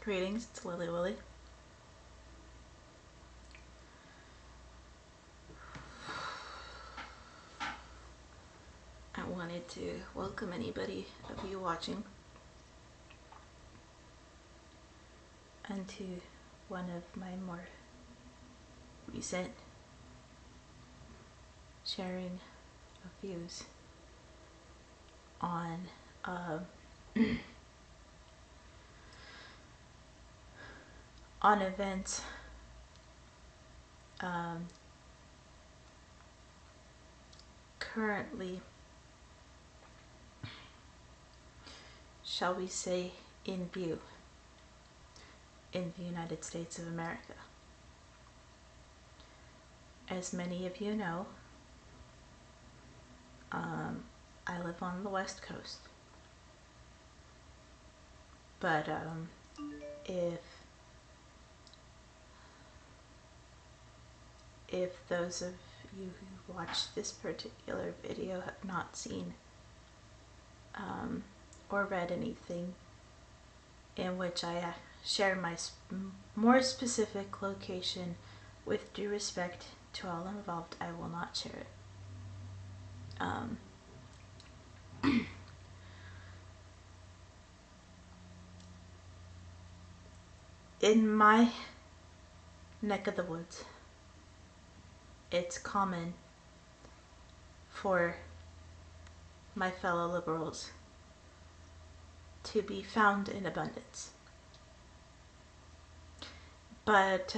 Greetings, it's Lily Willy. I wanted to welcome anybody of you watching and to one of my more recent sharing of views on on events currently, shall we say, in view in the United States of America. As many of you know, I live on the West Coast, but if those of you who watched this particular video have not seen or read anything in which I share my more specific location, with due respect to all involved, I will not share it. In my neck of the woods, it's common for my fellow liberals to be found in abundance. But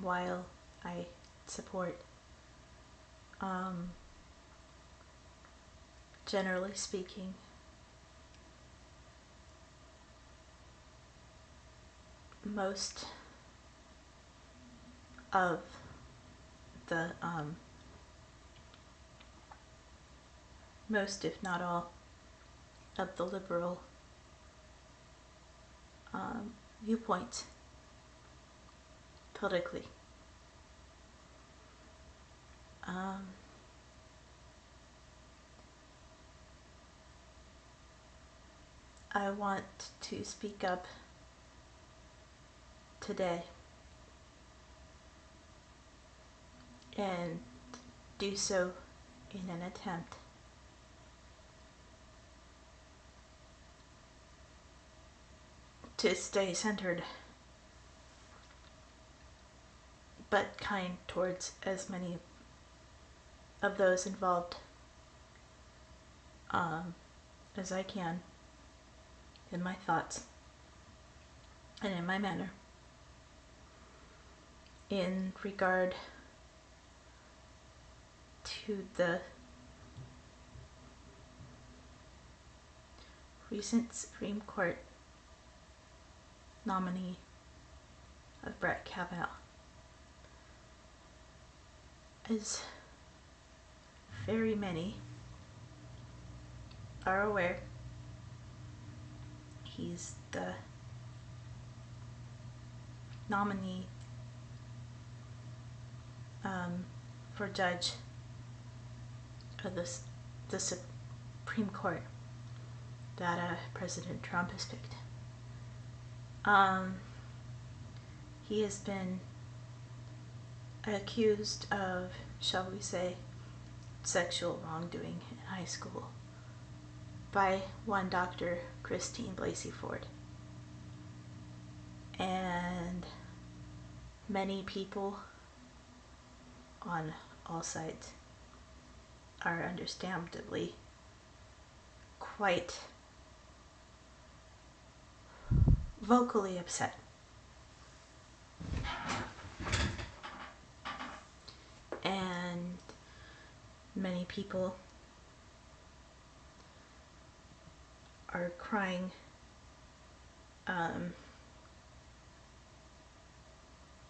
while I support, generally speaking, most of the most, if not all, of the liberal viewpoints politically. I want to speak up today and do so in an attempt to stay centered but kind towards as many of those involved as I can in my thoughts and in my manner in regard to the recent Supreme Court nominee of Brett Kavanaugh. As very many are aware, he's the nominee for judge of the Supreme Court that President Trump has picked. He has been accused of, shall we say, sexual wrongdoing in high school by one Dr. Blasey Ford. And many people on all sides are understandably quite vocally upset. And many people are crying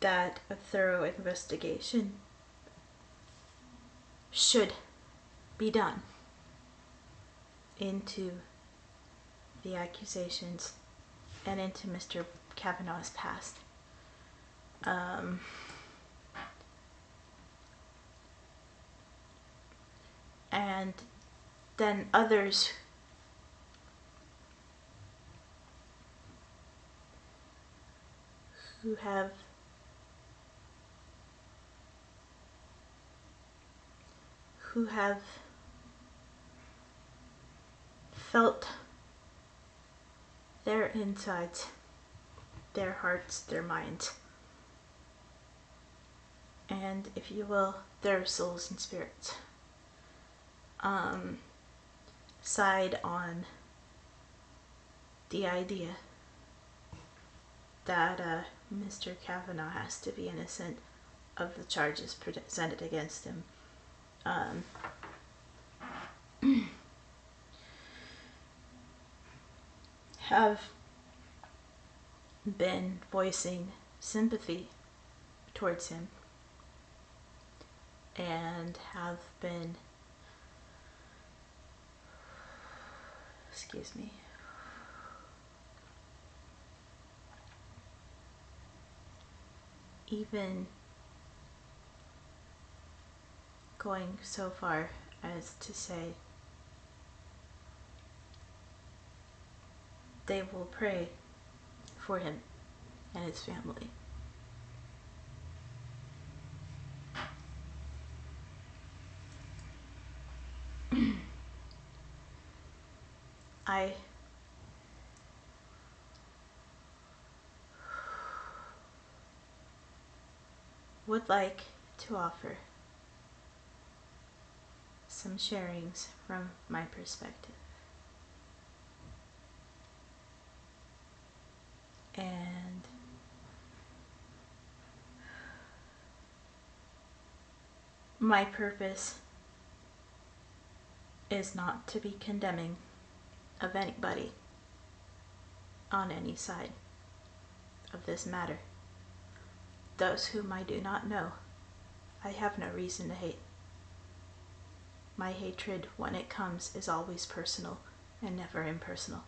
that a thorough investigation should be done into the accusations and into Mr. Kavanaugh's past. And then others who have felt their insides, their hearts, their minds, and, if you will, their souls and spirits side on the idea that Mr. Kavanaugh has to be innocent of the charges presented against him. Have been voicing sympathy towards him and have been, even going so far as to say they will pray for him and his family. I would like to offer some sharings from my perspective. And my purpose is not to be condemning of anybody on any side of this matter. Those whom I do not know, I have no reason to hate. My hatred, when it comes, is always personal and never impersonal.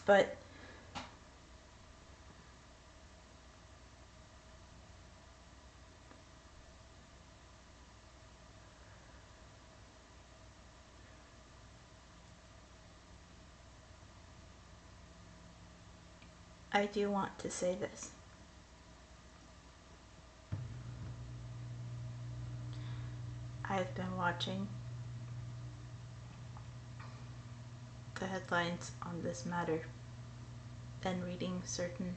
But I do want to say this. I've been watching the headlines on this matter and reading certain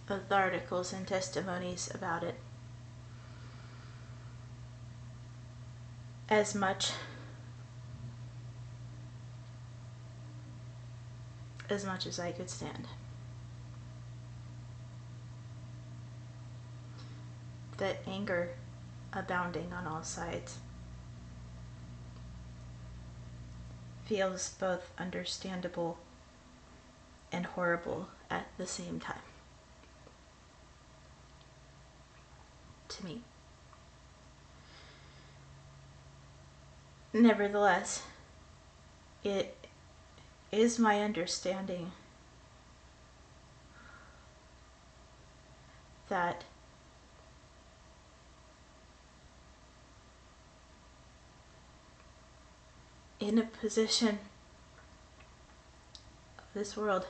of the articles and testimonies about it. As much as I could stand. The anger abounding on all sides feels both understandable and horrible at the same time. To me. Nevertheless, it is my understanding that in a position of this world,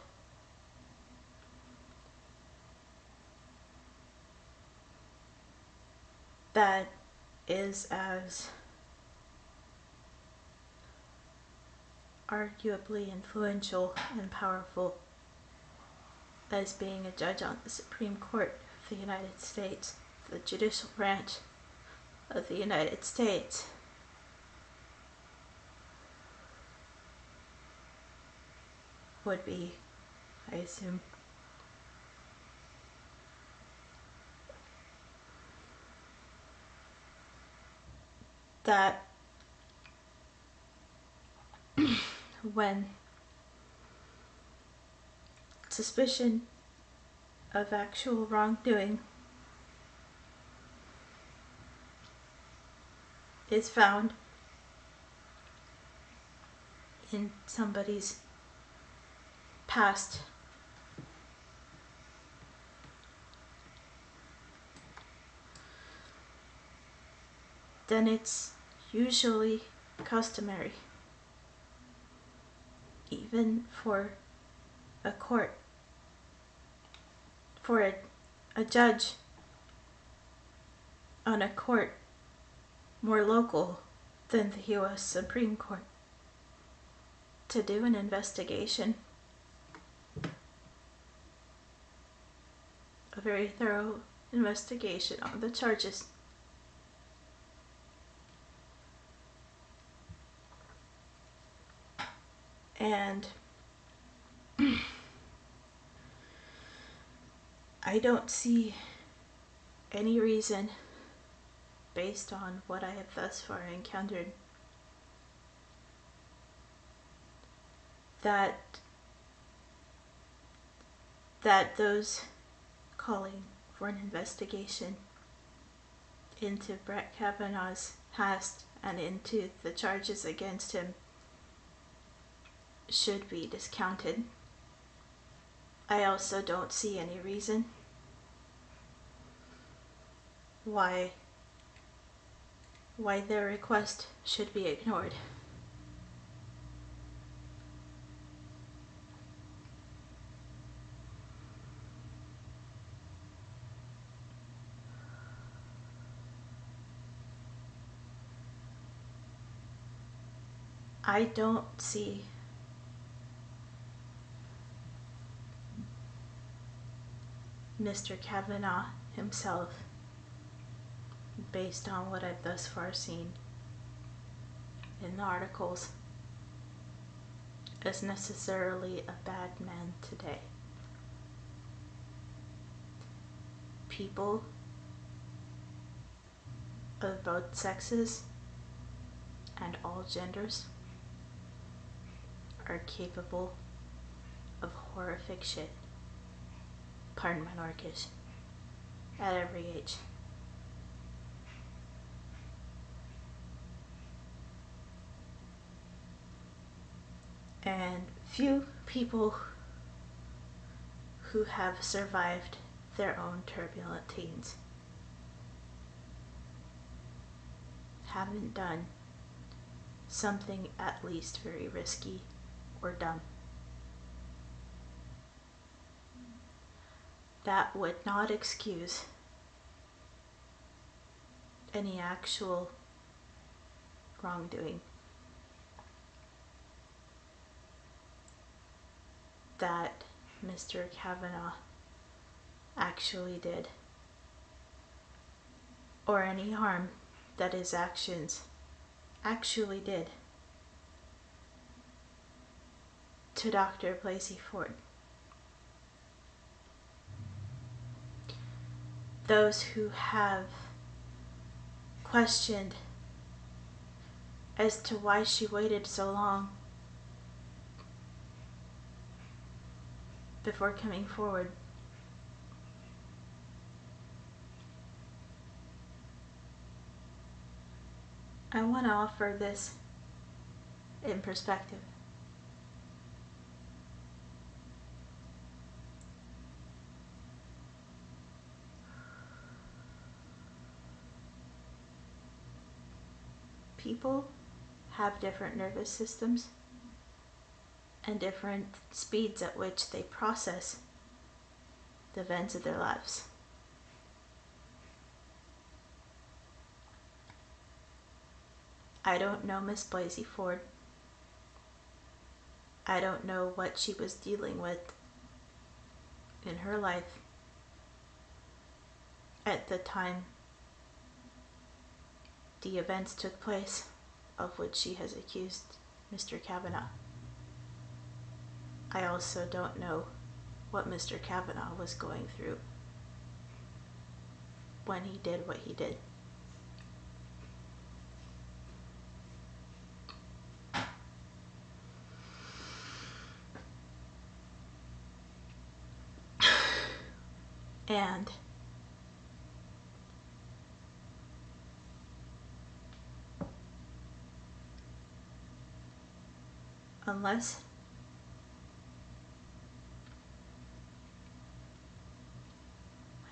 that is as arguably influential and powerful as being a judge on the Supreme Court of the United States, the judicial branch of the United States. Would be, I assume. That when suspicion of actual wrongdoing is found in somebody's past, then it's usually customary, even for a court, for a judge on a court more local than the U.S. Supreme Court, to do an investigation, a very thorough investigation on the charges. And I don't see any reason, based on what I have thus far encountered, that those calling for an investigation into Brett Kavanaugh's past and into the charges against him should be discounted. I also don't see any reason why their request should be ignored. I don't see Mr. Kavanaugh himself, based on what I've thus far seen in the articles, as necessarily a bad man today. People of both sexes and all genders are capable of horrific shit. Pardon my Norkish. At every age. And few people who have survived their own turbulent teens haven't done something at least very risky or dumb. That would not excuse any actual wrongdoing that Mr. Kavanaugh actually did, or any harm that his actions actually did to Dr. Blasey Ford. Those who have questioned as to why she waited so long before coming forward, I want to offer this in perspective. People have different nervous systems and different speeds at which they process the events of their lives. I don't know Miss Blasey Ford. I don't know what she was dealing with in her life at the time the events took place of which she has accused Mr. Kavanaugh. I also don't know what Mr. Kavanaugh was going through when he did what he did. And unless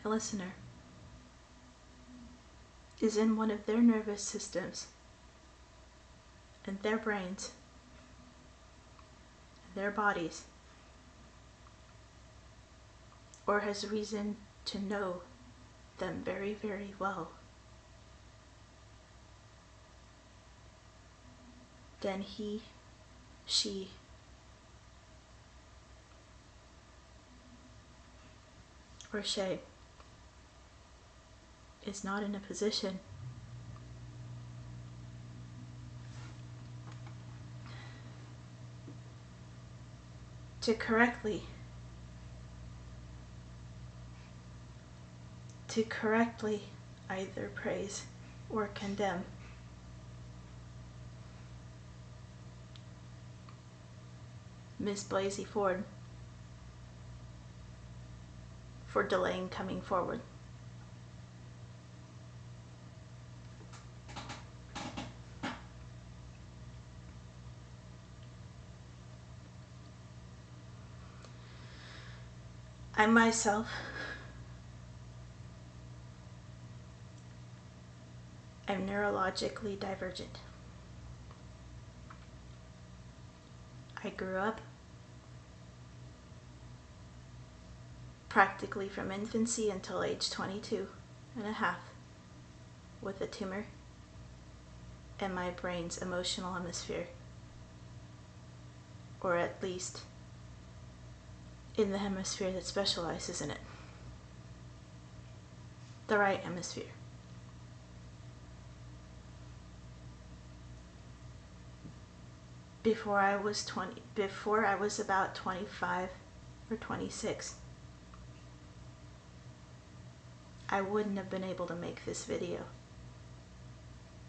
my listener is in one of their nervous systems and their brains and their bodies, or has reason to know them very, very well, then he, she or she is not in a position to correctly either praise or condemn Miss Blasey Ford for delaying coming forward. I myself am neurologically divergent. I grew up practically from infancy until age 22 and a half with a tumor in my brain's emotional hemisphere, or at least in the hemisphere that specializes in it, the right hemisphere. Before I was about 25 or 26, I wouldn't have been able to make this video.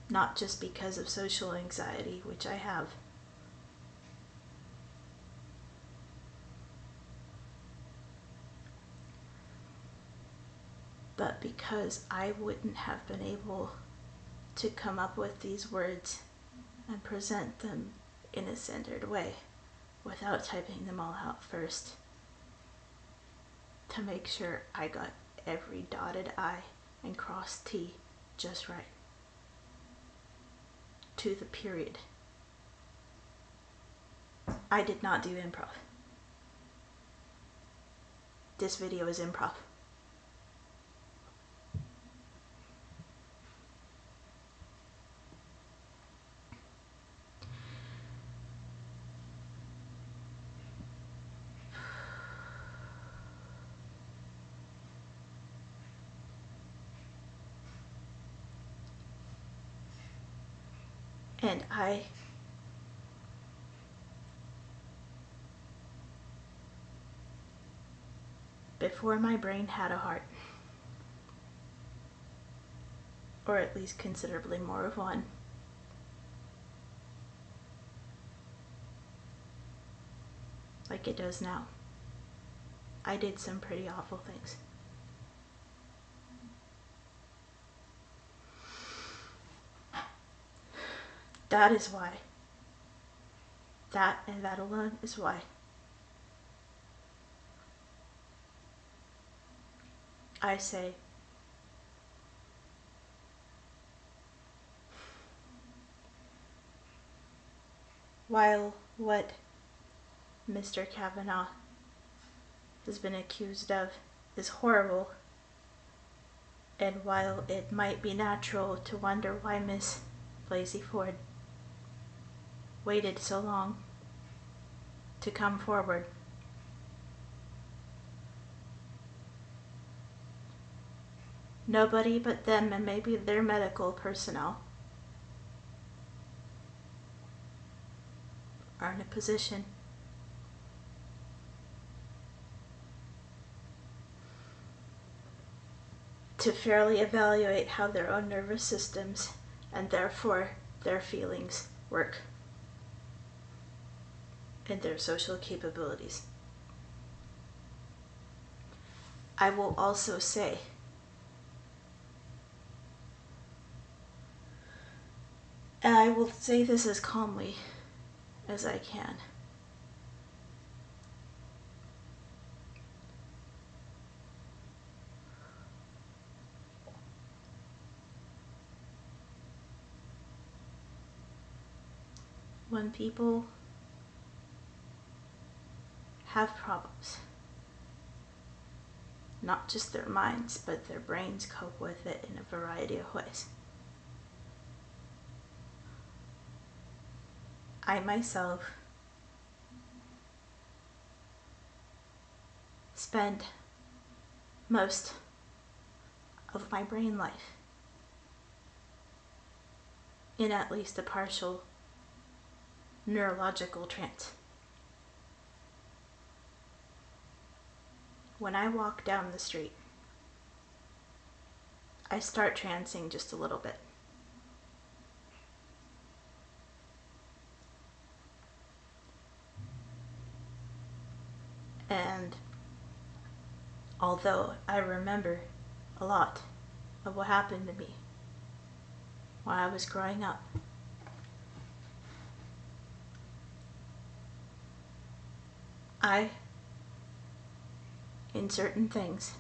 Not just because of social anxiety, which I have, but because I wouldn't have been able to come up with these words and present them in a centered way without typing them all out first to make sure I got every dotted I and crossed T just right, to the period. I did not do improv. This video is improv. And before my brain had a heart, or at least considerably more of one, like it does now, I did some pretty awful things. That is why. That and that alone is why I say while what Mr. Kavanaugh has been accused of is horrible, and while it might be natural to wonder why Miss Blasey Ford waited so long to come forward, nobody but them and maybe their medical personnel are in a position to fairly evaluate how their own nervous systems and therefore their feelings work and their social capabilities. I will also say and I will say this as calmly as I can. When people have problems, not just their minds, but their brains cope with it in a variety of ways. I myself spend most of my brain life in at least a partial neurological trance. When I walk down the street, I start trancing just a little bit. And although I remember a lot of what happened to me when I was growing up, in certain things,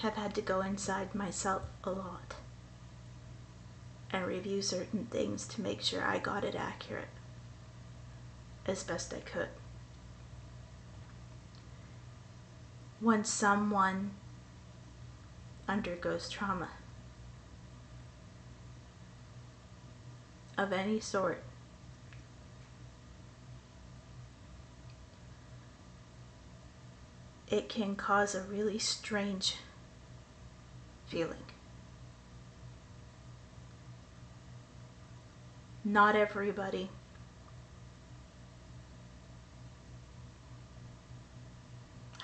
have had to go inside myself a lot and review certain things to make sure I got it accurate as best I could. When someone undergoes trauma of any sort, it can cause a really strange feeling. Not everybody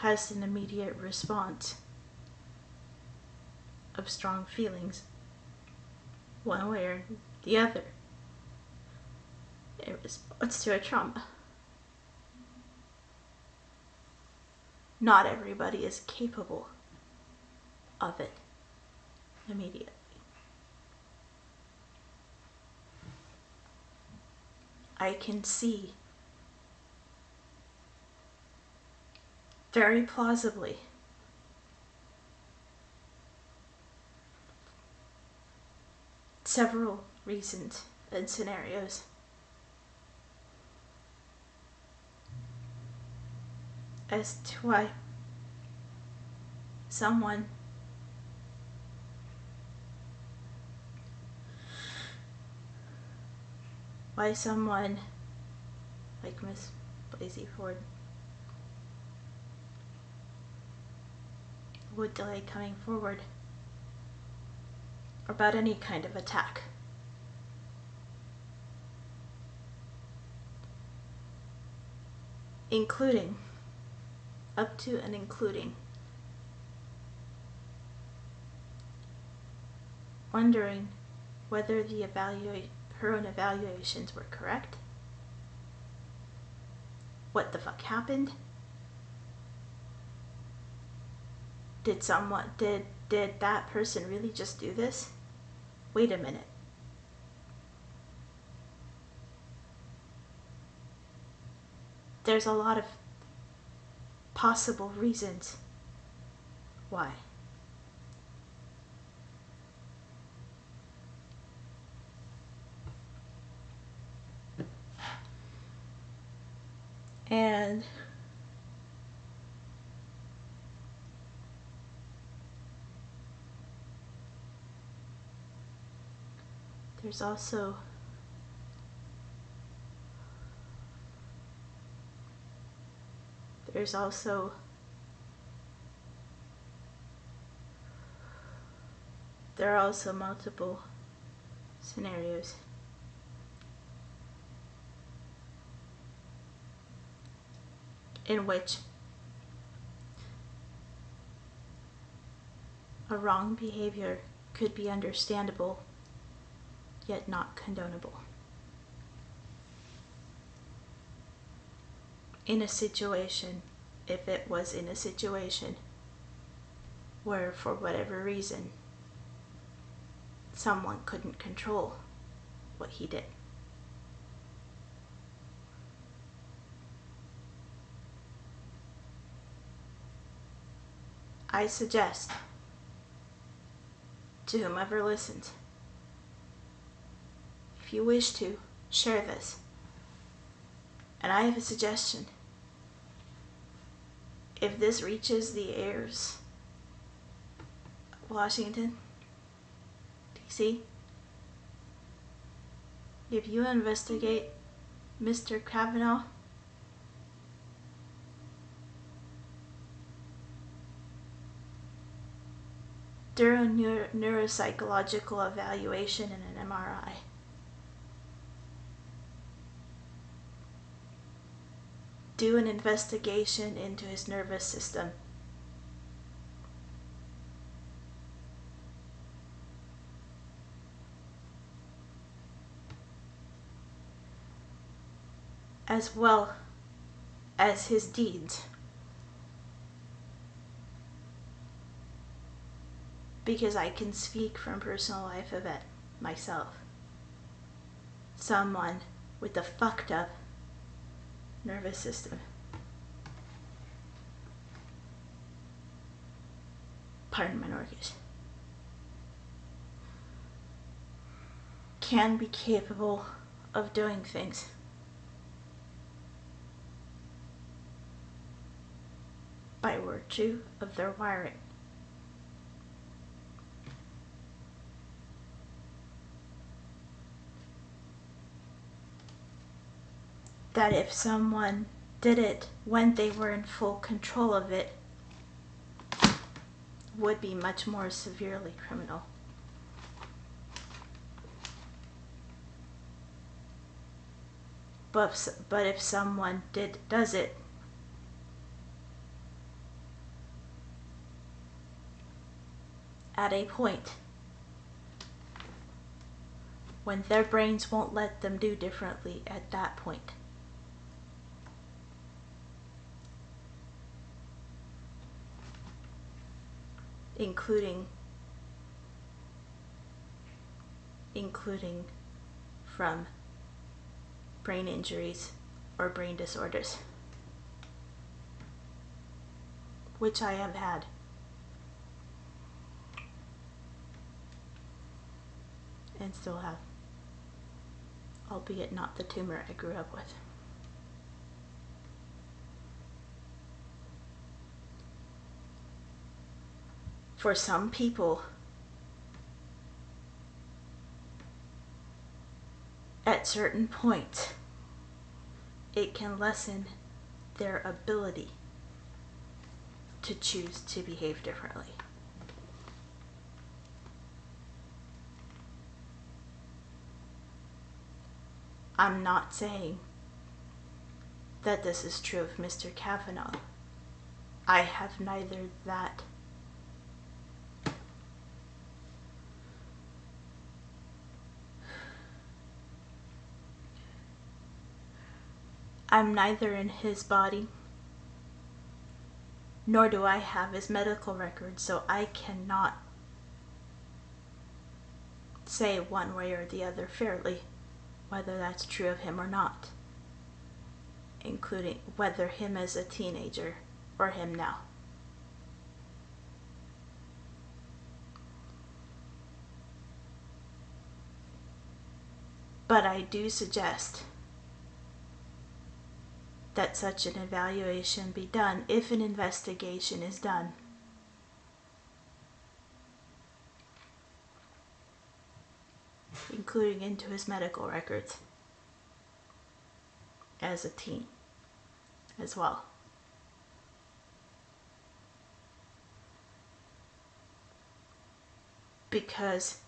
has an immediate response of strong feelings one way or the other in response to a trauma. Not everybody is capable of it immediately. I can see very plausibly several reasons and scenarios as to why someone like Miss Blasey Ford would delay coming forward about any kind of attack. Including, up to and including, wondering whether her own evaluations were correct, what the fuck happened, did that person really just do this? Wait a minute. There's a lot of possible reasons why. And there's also there are also multiple scenarios in which a wrong behavior could be understandable yet not condonable. in a situation, if it was in a situation where for whatever reason someone couldn't control what he did. I suggest to whomever listens, if you wish to, share this. And I have a suggestion. If this reaches the ears of Washington, D.C., if you investigate Mr. Kavanaugh, do a neuropsychological evaluation and an MRI. Do an investigation into his nervous system. As well as his deeds. Because I can speak from personal life of it myself. Someone with a fucked up nervous system. Pardon my Norkish. Can be capable of doing things. By virtue of their wiring. That if someone did it when they were in full control of it, would be much more severely criminal. But if someone does it at a point when their brains won't let them do differently at that point, including from brain injuries or brain disorders, which I have had. And still have, albeit not the tumor I grew up with. For some people, at certain points, it can lessen their ability to choose to behave differently. I'm not saying that this is true of Mr. Kavanaugh. I have neither that I'm neither in his body, nor do I have his medical record, so I cannot say one way or the other fairly whether that's true of him or not, including whether him as a teenager or him now. But I do suggest that such an evaluation be done if an investigation is done. Including into his medical records as a teen as well. Because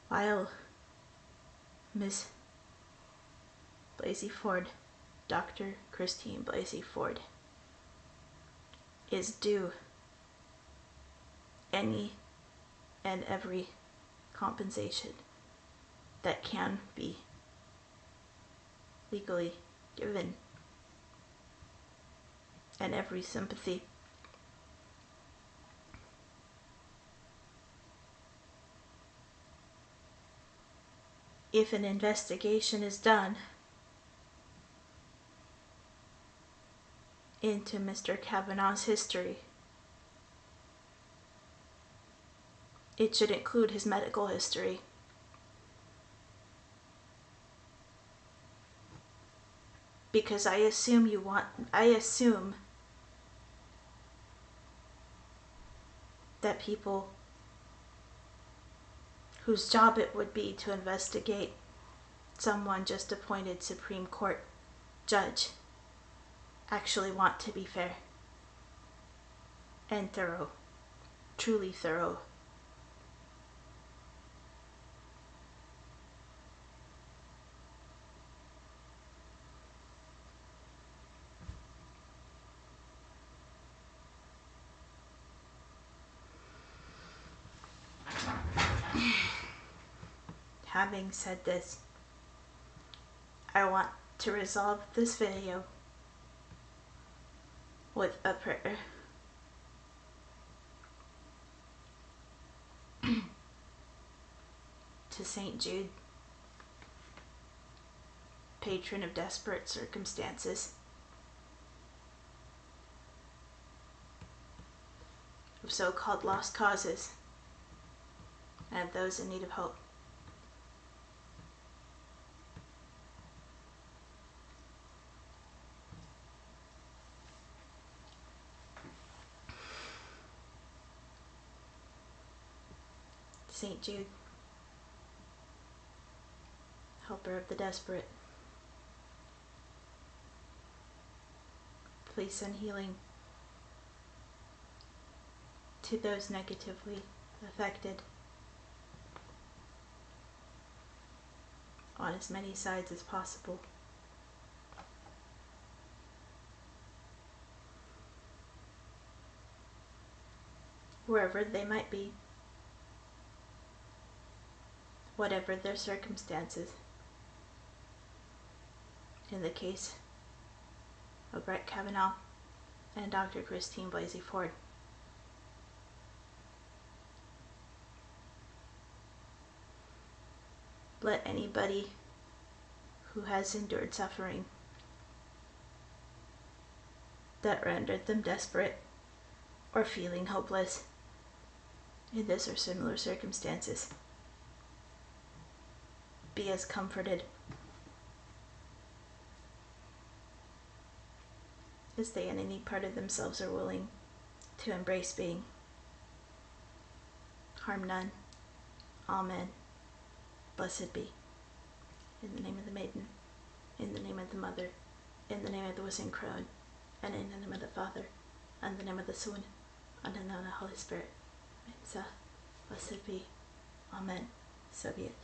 while Miss Blasey Ford Dr. Christine Blasey Ford is due any and every compensation that can be legally given, and every sympathy. If an investigation is done into Mr. Kavanaugh's history, it should include his medical history. Because I assume that people whose job it would be to investigate someone just appointed Supreme Court judge actually want to be fair and thorough, truly thorough. Having said this, I want to resolve this video with a prayer. To St. Jude, patron of desperate circumstances, of so-called lost causes, and of those in need of hope. St. Jude, helper of the desperate, please send healing to those negatively affected on as many sides as possible. Wherever they might be, whatever their circumstances. In the case of Brett Kavanaugh and Dr. Christine Blasey Ford. Let anybody who has endured suffering that rendered them desperate or feeling hopeless in this or similar circumstances be as comforted as they in any part of themselves are willing to embrace being. Harm none. Amen. Blessed be. In the name of the maiden, in the name of the mother, in the name of the Wissing Crone, and in the name of the Father, and the name of the Son, and in the name of the Holy Spirit. Blessed be. Amen. So be it.